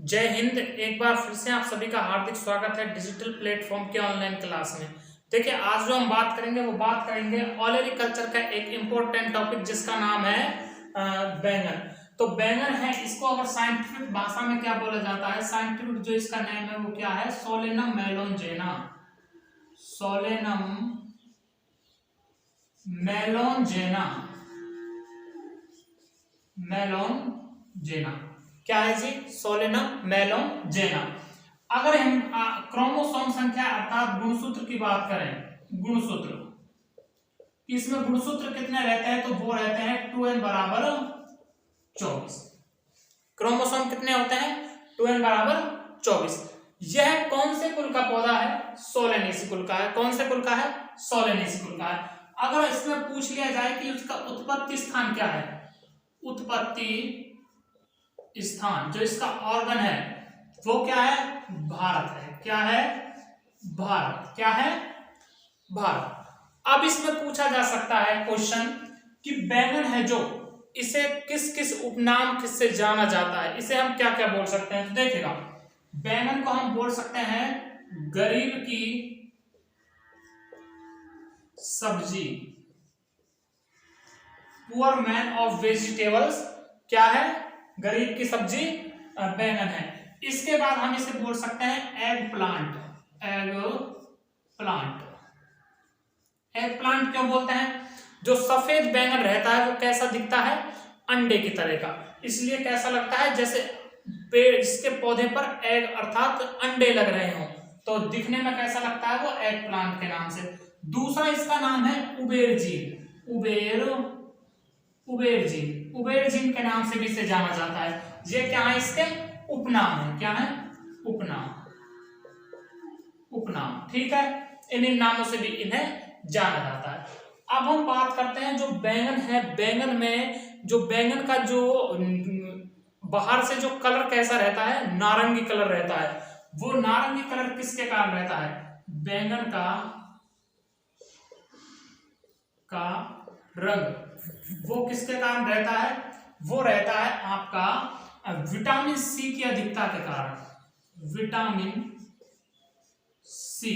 जय हिंद। एक बार फिर से आप सभी का हार्दिक स्वागत है डिजिटल प्लेटफॉर्म के ऑनलाइन क्लास में। देखिए, आज जो हम बात करेंगे वो बात करेंगे ओलेरिकल्चर का एक इम्पोर्टेंट टॉपिक जिसका नाम है बैंगन। तो बैंगन है, इसको अगर साइंटिफिक भाषा में क्या बोला जाता है, साइंटिफिक जो इसका नेम है वो क्या है, सोलेनम मेलोंजेना। सोलेनम मेलोंजेना, मेलोंजेना क्या है जी, सोलेनम मेलोंजेना। अगर हम क्रोमोसोम संख्या अर्थात गुणसूत्र की बात करें, गुणसूत्र, इसमें गुणसूत्र कितने रहते हैं, तो वो रहते हैं 2n बराबर 24। क्रोमोसोम कितने होते हैं, 2n बराबर 24। यह कौन से कुल का पौधा है, सोलेनेसी कुल का है। कौन से कुल का है, सोलेनेसी कुल का है। अगर इसमें पूछ लिया जाए कि उसका उत्पत्ति स्थान क्या है, उत्पत्ति स्थान जो इसका ऑर्गन है वो क्या है, भारत है। क्या है, भारत। क्या है, भारत। अब इसमें पूछा जा सकता है क्वेश्चन कि बैंगन है जो, इसे किस किस उपनाम किससे जाना जाता है, इसे हम क्या क्या बोल सकते हैं। तो देखिएगा, बैंगन को हम बोल सकते हैं गरीब की सब्जी, पुअर मैन ऑफ वेजिटेबल्स। क्या है, गरीब की सब्जी बैंगन है। इसके बाद हम इसे बोल सकते हैं egg plant. Egg plant, egg plant क्यों बोलते हैं, जो सफेद बैंगन रहता है वो कैसा दिखता है, अंडे की तरह का, इसलिए कैसा लगता है जैसे पेड़, इसके पौधे पर एग अर्थात अंडे लग रहे हो, तो दिखने में कैसा लगता है, वो एग प्लांट के नाम से। दूसरा इसका नाम है उबेरजीन। उबेरजीन, उबेरजीन के नाम से भी इसे जाना जाता है। ये क्या है, इसके उपनाम है। क्या है, उपनाम, उपनाम। ठीक है, इन नामों से भी इन्हें जाना जाता है। अब हम बात करते हैं जो बैंगन है, बैंगन में जो बैंगन का जो बाहर से जो कलर कैसा रहता है, नारंगी कलर रहता है। वो नारंगी कलर किसके कारण रहता है, बैंगन का रंग वो किसके कारण रहता है, वो रहता है आपका विटामिन सी की अधिकता के कारण। विटामिन सी,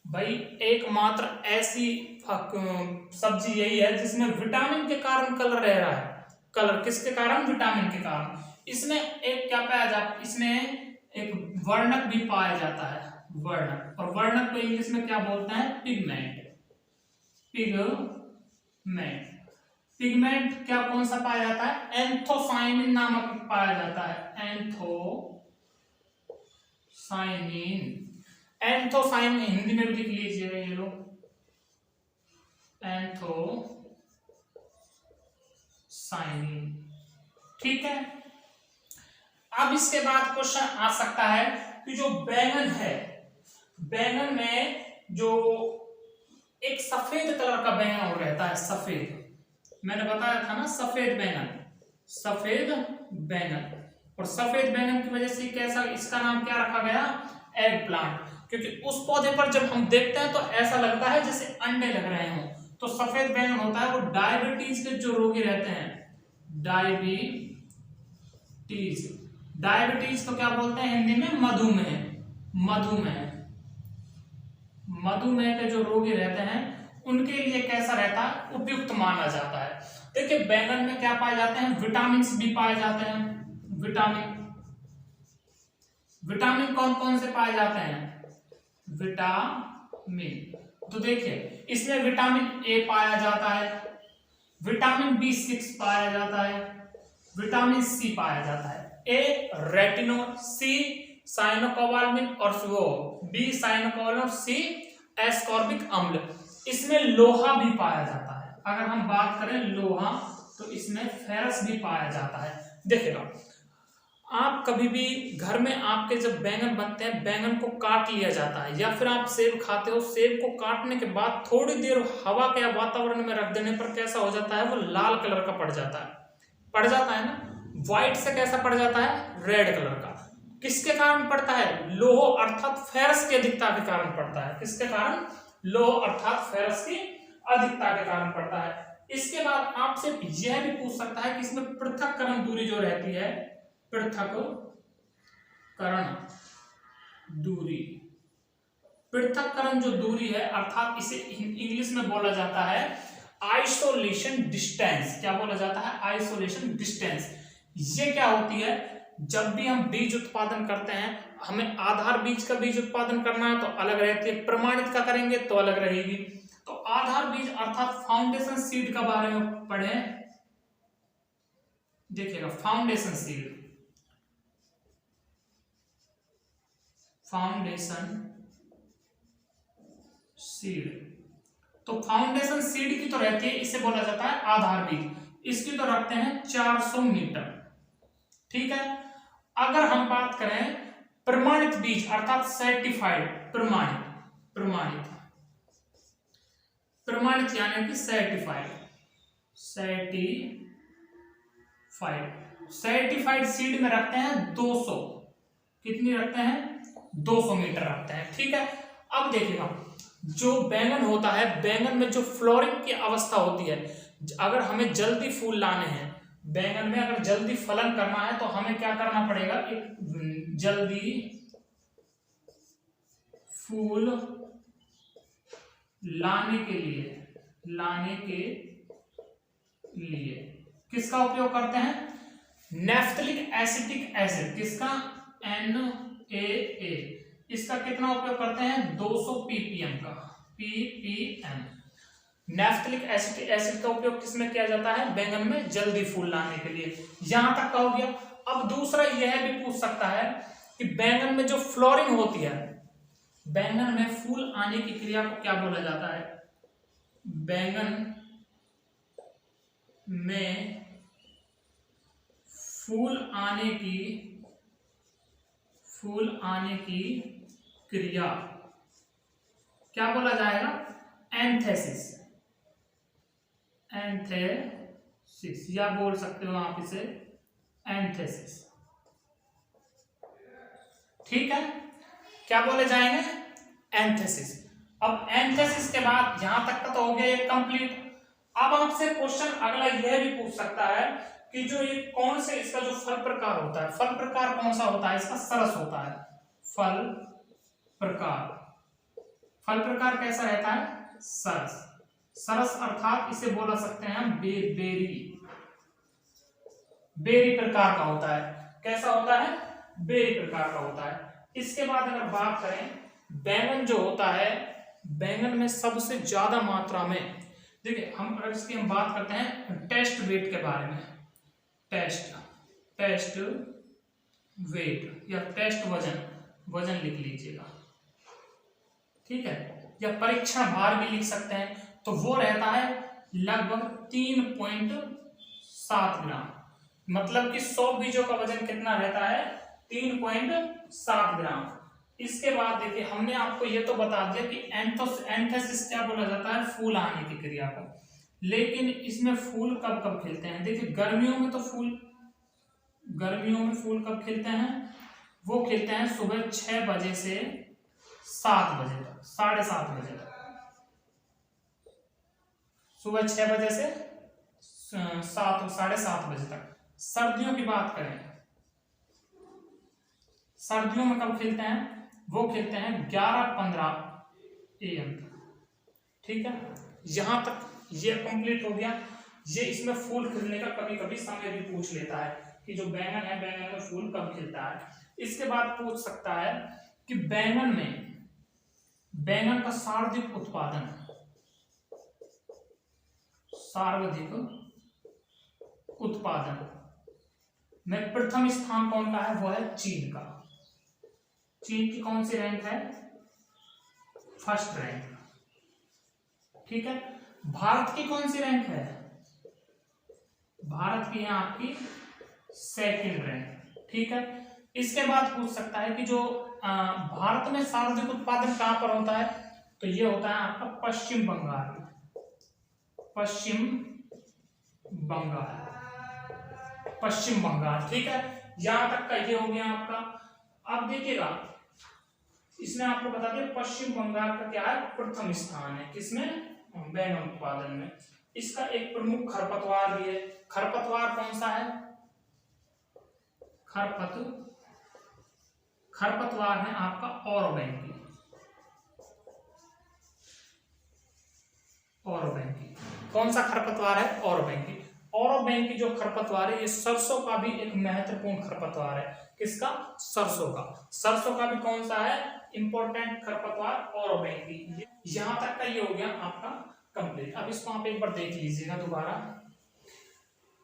भाई एकमात्र ऐसी सब्जी यही है जिसमें विटामिन के कारण कलर रह रहा है। कलर किसके कारण, विटामिन के कारण। इसमें एक क्या पाया जाता, इसमें एक वर्णक भी पाया जाता है, वर्णक। और वर्णक को इंग्लिश में क्या बोलते हैं, पिगमेंट। पिगमेंट, पिगमेंट क्या कौन सा पाया जाता है, एंथोसाइनिन नामक पाया जाता है। एंथोसाइनिन हिंदी में भी लिख लीजिएगा ये लोग, एंथोसाइनिन। ठीक है। अब इसके बाद क्वेश्चन आ सकता है कि जो बैंगन है, बैंगन में जो एक सफेद कलर का बैंगन रहता है, सफेद, मैंने बताया था ना, सफेद बैंगन, सफेद बैंगन। और सफेद बैंगन की वजह से कैसा, इसका नाम क्या रखा गया, एग प्लांट, क्योंकि उस पौधे पर जब हम देखते हैं तो ऐसा लगता है जैसे अंडे लग रहे हों। तो सफेद बैंगन होता है वो डायबिटीज के जो रोगी रहते हैं, डायबिटीज, डायबिटीज को क्या बोलते हैं हिंदी में, मधुमेह। मधुमेह, मधुमेह के जो रोगी रहते हैं उनके लिए कैसा रहता है, उपयुक्त माना जाता है। देखिए, बैंगन में क्या पाए जाते हैं, विटामिन भी पाए जाते हैं। विटामिन, विटामिन कौन कौन से पाए जाते हैं, विटामिन, तो देखिए इसमें विटामिन ए पाया जाता है, विटामिन B6 पाया जाता है, विटामिन सी पाया जाता है। ए रेटिनोल, सी साइनोकोबाल्मिन और बी साइनोकोबाल्मिन और सी एस्कॉर्बिक अम्ल। इसमें लोहा भी पाया जाता है। अगर हम बात करें लोहा, तो इसमें फेरस भी पाया जाता है। देखिएगा, आप कभी भी घर में आपके जब बैंगन बनते हैं, बैंगन को काट लिया जाता है, या फिर आप सेब खाते हो, सेब को काटने के बाद थोड़ी देर हवा के या वातावरण में रख देने पर कैसा हो जाता है, वो लाल कलर का पड़ जाता है। पड़ जाता है ना, व्हाइट से कैसा पड़ जाता है, रेड कलर का। किसके कारण पड़ता है, लोह अर्थात फेरस की अधिकता के कारण पड़ता है। किसके कारण, लोह अर्थात फेरस की अधिकता के कारण पड़ता है। इसके बाद आपसे यह भी पूछ सकता है कि इसमें पृथक्करण दूरी जो रहती है, पृथक दूरी, पृथक्करण जो दूरी है अर्थात इसे इंग्लिश में बोला जाता है आइसोलेशन डिस्टेंस। क्या बोला जाता है? Isolation distance. ये क्या होती है? जब भी हम बीज उत्पादन करते हैं, हमें आधार बीज का बीज उत्पादन करना है तो अलग रहती है, प्रमाणित का करेंगे तो अलग रहेगी। तो आधार बीज अर्थात फाउंडेशन सीड के बारे में पढ़े, देखिएगा फाउंडेशन सीड, फाउंडेशन सीड। तो फाउंडेशन सीड की तो रहती है, इसे बोला जाता है आधार बीज, इसकी तो रखते हैं 400 मीटर। ठीक है। अगर हम बात करें प्रमाणित बीज अर्थात सर्टिफाइड, प्रमाणित प्रमाणित प्रमाणित यानी कि सर्टिफाइड, सर्टिफाइड सीड में रखते हैं 200, कितनी रखते हैं? 200 मीटर रखते हैं। ठीक है। अब देखिएगा जो बैंगन होता है, बैंगन में जो फ्लोरिंग की अवस्था होती है, अगर हमें जल्दी फूल लाने हैं, बैंगन में अगर जल्दी फलन करना है तो हमें क्या करना पड़ेगा? एक जल्दी फूल लाने के लिए किसका उपयोग करते हैं? नेफ्थलिक एसिटिक एसिड, किसका? NaA, इसका कितना उपयोग करते हैं? 200 ppm का, ppm। नेफ्थलिक एसिड का उपयोग किसमें किया जाता है? बैंगन में जल्दी फूल लाने के लिए। यहां तक का हो गया। अब दूसरा यह भी पूछ सकता है कि बैंगन में जो फ्लोरिंग होती है, बैंगन में फूल आने की क्रिया को क्या बोला जाता है? बैंगन में फूल आने की क्रिया क्या बोला जाएगा? एंथेसिस, या बोल सकते हो आप इसे एंथेसिस। ठीक है। क्या बोले जाएंगे? एंथेसिस। अब एंथेसिस के बाद यहां तक का तो हो गया ये कंप्लीट। अब आपसे क्वेश्चन अगला यह भी पूछ सकता है कि जो ये कौन से, इसका जो फल प्रकार होता है, फल प्रकार कौन सा होता है? इसका सरस होता है। फल प्रकार कैसा रहता है? सरस। सरस अर्थात इसे बोला सकते हैं हम बेरी प्रकार का होता है। कैसा होता है? बेरी प्रकार का होता है। इसके बाद अगर बात करें बैंगन जो होता है, बैंगन में सबसे ज्यादा मात्रा में, देखिए हम अगर इसकी हम बात करते हैं टेस्ट वेट के बारे में, टेस्ट वेट या टेस्ट वजन लिख लीजिएगा। ठीक है। या परीक्षण भार भी लिख सकते हैं। तो वो रहता है लगभग 3.7 ग्राम, मतलब कि 100 बीजों का वजन कितना रहता है? 3.7 ग्राम। इसके बाद देखिए हमने आपको ये तो बता दिया कि एंथेसिस क्या बोला जाता है? फूल आने की क्रिया को। लेकिन इसमें फूल कब कब खिलते हैं? देखिए गर्मियों में फूल कब खिलते हैं? वो खिलते हैं सुबह 6 बजे से 7 बजे तक, 7:30 बजे तक, सुबह 6 बजे से 7:30 बजे तक। सर्दियों की बात करें, सर्दियों में कब खिलते हैं? वो खिलते हैं 11-15 AM तक। ठीक है। यहां तक ये कंप्लीट हो गया। ये इसमें फूल खिलने का कभी कभी समय भी पूछ लेता है कि जो बैंगन है, बैंगन में फूल कब खिलता है। इसके बाद पूछ सकता है कि बैंगन का सर्वाधिक उत्पादन में प्रथम स्थान कौन का है? वो है चीन का। चीन की कौन सी रैंक है? First rank. ठीक है। भारत की कौन सी रैंक है? भारत की है आपकी सेकंड रैंक। ठीक है। इसके बाद पूछ सकता है कि जो भारत में सर्वाधिक उत्पादन कहां पर होता है? तो ये होता है आपका पश्चिम बंगाल। ठीक है। यहां तक का ये हो गया आपका। अब देखिएगा इसने आपको बता दिया पश्चिम बंगाल का क्या है? प्रथम स्थान है। किसमें? बैंगन उत्पादन में। इसका एक प्रमुख खरपतवार भी है। खरपतवार कौन सा है? खरपतवार है आपका औरबैंकी। औरबैंकी कौन सा खरपतवार है? औरबैंकी। औरबैंकी जो खरपतवार है ये सरसों का भी एक महत्वपूर्ण खरपतवार है। किसका? सरसों का। सरसों का भी कौन सा है इंपॉर्टेंट खरपतवार? औरबैंकी। यहां तक का ये हो गया आपका कंप्लीट। अब इसको आप एक बार देख लीजिएगा दोबारा।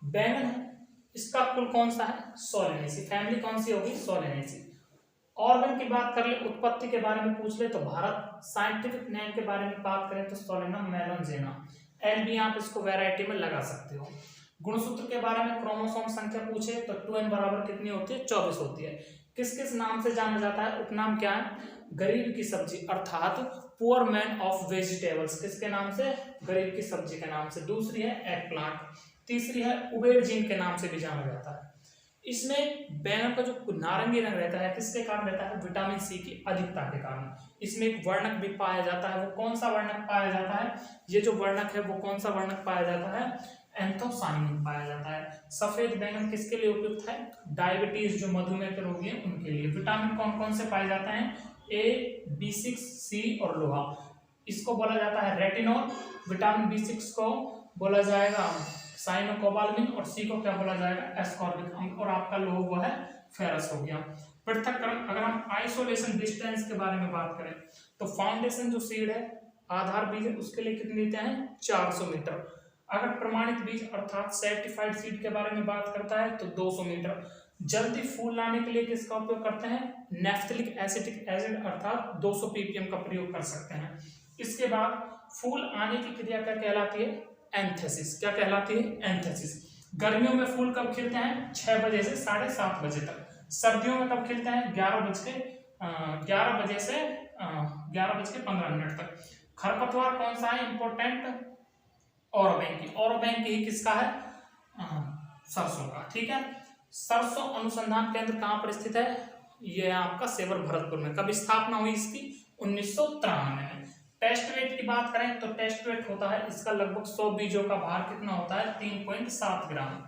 बैंगन है, इसका कुल कौन सा है? सोलेनेसी। फैमिली कौन सी होगी? सोलेनेसी। ऑर्गन की बात कर ले, उत्पत्ति के बारे में पूछ ले तो भारत। साइंटिफिक नेम के बारे में बात करें तो सोलेनम मेलनजेना। एल भी आप इसको वैरायटी में लगा सकते हो। गुणसूत्र के बारे में क्रोमोसोम संख्या पूछे तो 2n बराबर कितनी होती है? 24 होती है। किस किस नाम से जाना जाता है? उपनाम क्या है? गरीब की सब्जी अर्थात पुअर मैन ऑफ वेजिटेबल्स। किसके नाम से? गरीब की सब्जी के नाम से। दूसरी है एग प्लांट। तीसरी है उबेरजीन के नाम से भी जाना जाता है। इसमें बैंगन का जो नारंगी रंग रहता है किसके कारण रहता है? विटामिन सी की अधिकता के कारण। इसमें एक वर्णक भी पाया जाता है। वो कौन सा वर्णक पाया जाता है? ये जो वर्णक है वो कौन सा वर्णक पाया जाता है? एंथोसायनिन पाया जाता है। सफेद बैंगन किसके लिए उपयुक्त है? डायबिटीज जो मधुमेह के रोगी हैं उनके लिए। विटामिन कौन कौन से पाए जाते हैं? ए, B6, C और लोहा। इसको बोला जाता है रेटिनॉल। विटामिन B6 को बोला जाएगा साइनोकोबाल्मिन और सी को क्या बोला जाएगा? एस्कॉर्बिक। और आपका लोह वो है फेरस हो गया। पृथक्करण, अगर हम आइसोलेशन डिस्टेंस के बारे में बात करें तो फाउंडेशन जो सीड है, आधार बीज है, उसके लिए कितनी लेते हैं? 400 मीटर। अगर प्रमाणित बीज अर्थात सर्टिफाइड सीड के बारे में बात करता है तो 200 मीटर। जल्दी फूल लाने के लिए किसका उपयोग करते हैं? नेफ्थलिक एसिटिक एसिड अर्थात 200 ppm का प्रयोग कर सकते हैं। इसके बाद फूल आने की क्रिया क्या कहलाती है? एंथेसिस। क्या कहलाती है? एंथेसिस। गर्मियों में फूल कब खिलते हैं? 6 बजे से 7:30 बजे तक। सर्दियों में कब खिलते हैं? 11 बजे से 11:15 तक। खरपतवार कौन सा है इंपॉर्टेंट? औरबैंकी। औरबैंकी किसका है? सरसों का। ठीक है। सरसों अनुसंधान केंद्र कहां पर स्थित है? यह आपका सेवर भरतपुर में। कब स्थापना हुई इसकी? 1993 में। टेस्ट वेट की बात करें तो टेस्ट वेट होता है इसका लगभग 100 बीजों का भार कितना होता है? 3.7 ग्राम।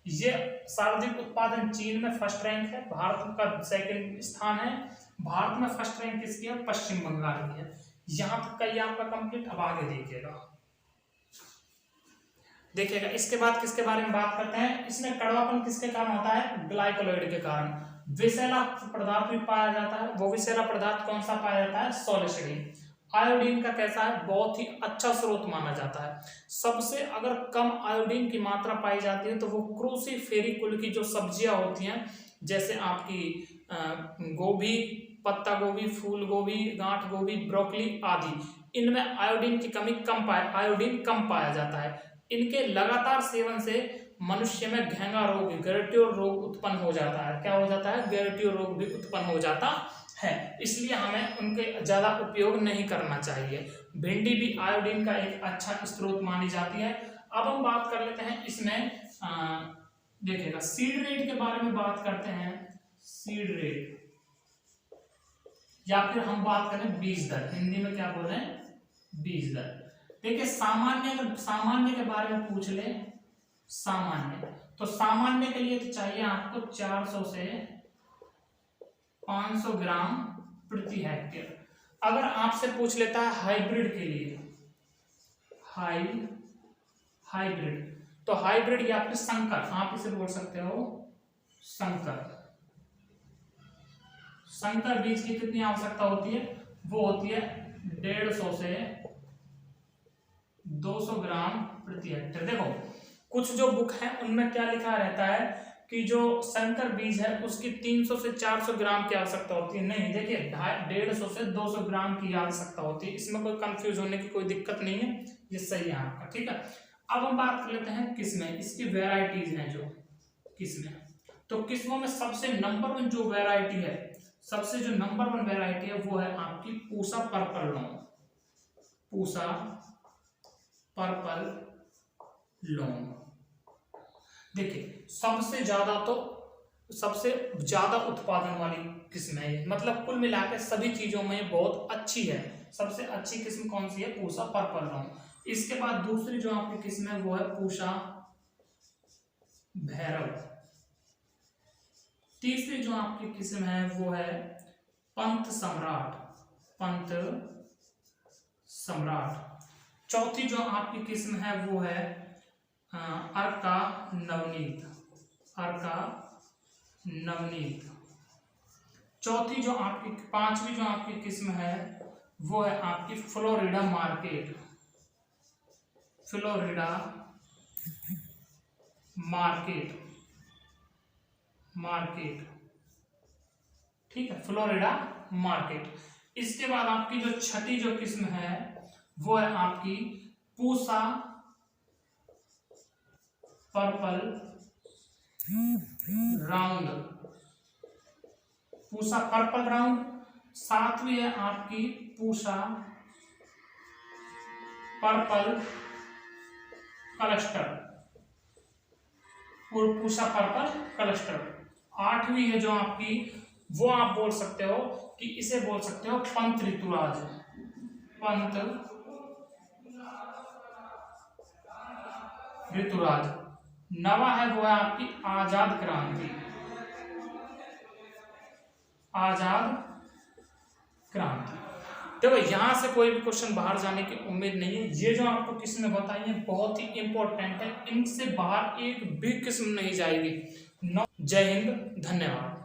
ये सर्वाधिक उत्पादन चीन में फर्स्ट रैंक है, भारत का सेकंड स्थान है। भारत में फर्स्ट रैंक किसकी है? पश्चिम बंगाल की है। यहां तक का ये आपका कंप्लीट। अब आगे देखिएगा इसके बाद किसके बारे में बात करते हैं। इसमें कड़वापन किसके कारण होता है? ग्लाइकोलाइड के कारण। विषैला पदार्थ भी पाया जाता है। वो विषैला पदार्थ कौन सा पाया जाता है? सोलिसिडिन। आयोडीन का कैसा है? बहुत ही अच्छा स्रोत माना जाता है। सबसे अगर कम आयोडीन की मात्रा पाई जाती है तो वो क्रूसीफेरी कुल की जो सब्जियां होती हैं, जैसे आपकी गोभी, पत्ता गोभी, फूल गोभी, गांठ गोभी, ब्रोकली आदि, इनमें आयोडीन की कमी आयोडीन कम पाया जाता है। इनके लगातार सेवन से मनुष्य में घेंगा रोग, गैरेटियो रोग उत्पन्न हो जाता है। क्या हो जाता है? गैरेटियो रोग भी उत्पन्न हो जाता है। इसलिए हमें उनके ज्यादा उपयोग नहीं करना चाहिए। भिंडी भी आयोडीन का एक अच्छा स्रोत मानी जाती है। अब हम बात कर लेते हैं इसमें देखिएगा सीड रेट के बारे में बात करते हैं। सीड रेट या फिर हम बात करें बीज दर। हिंदी में क्या बोल रहे हैं? बीज दर। देखिए सामान्य के बारे में पूछ ले, सामान्य तो सामान्य के लिए तो चाहिए आपको 400 से 500 ग्राम प्रति हेक्टेयर। अगर आपसे पूछ लेता है हाइब्रिड के लिए, हाइब्रिड तो हाइब्रिड या फिर संकर, आप इसे बोल सकते हो संकर बीज की कितनी आवश्यकता होती है? वो होती है 150 से 200 ग्राम प्रति हेक्टेयर। देखो कुछ जो बुक है उनमें क्या लिखा रहता है कि जो संकर बीज है उसकी 300 से 400 ग्राम की आवश्यकता होती है। नहीं, देखिए 150 से 200 ग्राम की आवश्यकता होती है। इसमें कोई कंफ्यूज होने की कोई दिक्कत नहीं है, ये सही है आपका। ठीक है। अब हम बात कर लेते हैं किस्में। इसकी वेराइटीज हैं जो किस्में, तो किस्मों में सबसे नंबर 1 जो वेराइटी है, सबसे जो नंबर 1 वेराइटी है वो है आपकी Pusa purple long. Pusa purple long. देखिए सबसे ज्यादा उत्पादन वाली किस्म है ये, मतलब कुल मिलाकर सभी चीजों में बहुत अच्छी है। सबसे अच्छी किस्म कौन सी है? Pusa purple long. इसके बाद दूसरी जो आपकी किस्म है वो है पूसा भैरव। तीसरी जो आपकी किस्म है वो है पंत सम्राट, पंत सम्राट। चौथी जो आपकी किस्म है वो है अर्का नवनीत, अर्का नवनीत। चौथी जो आपकी, पांचवी जो आपकी किस्म है वो है आपकी Florida market, Florida market, market, ठीक है, फ्लोरिडा मार्केट। इसके बाद आपकी जो छठी जो किस्म है वो है आपकी Pusa purple round, Pusa purple round. सातवीं है आपकी Pusa purple cluster, Pusa purple cluster. आठवीं है जो आपकी, वो आप बोल सकते हो कि इसे बोल सकते हो पंत ऋतुराज, पंत ऋतुराज। नवा है वो है आपकी आजाद क्रांति, आजाद क्रांति। देखो यहां से कोई भी क्वेश्चन बाहर जाने की उम्मीद नहीं है। ये जो आपको किस्में बताई है बहुत ही इंपॉर्टेंट है, इनसे बाहर एक भी किस्म नहीं जाएगी। जय हिंद, धन्यवाद।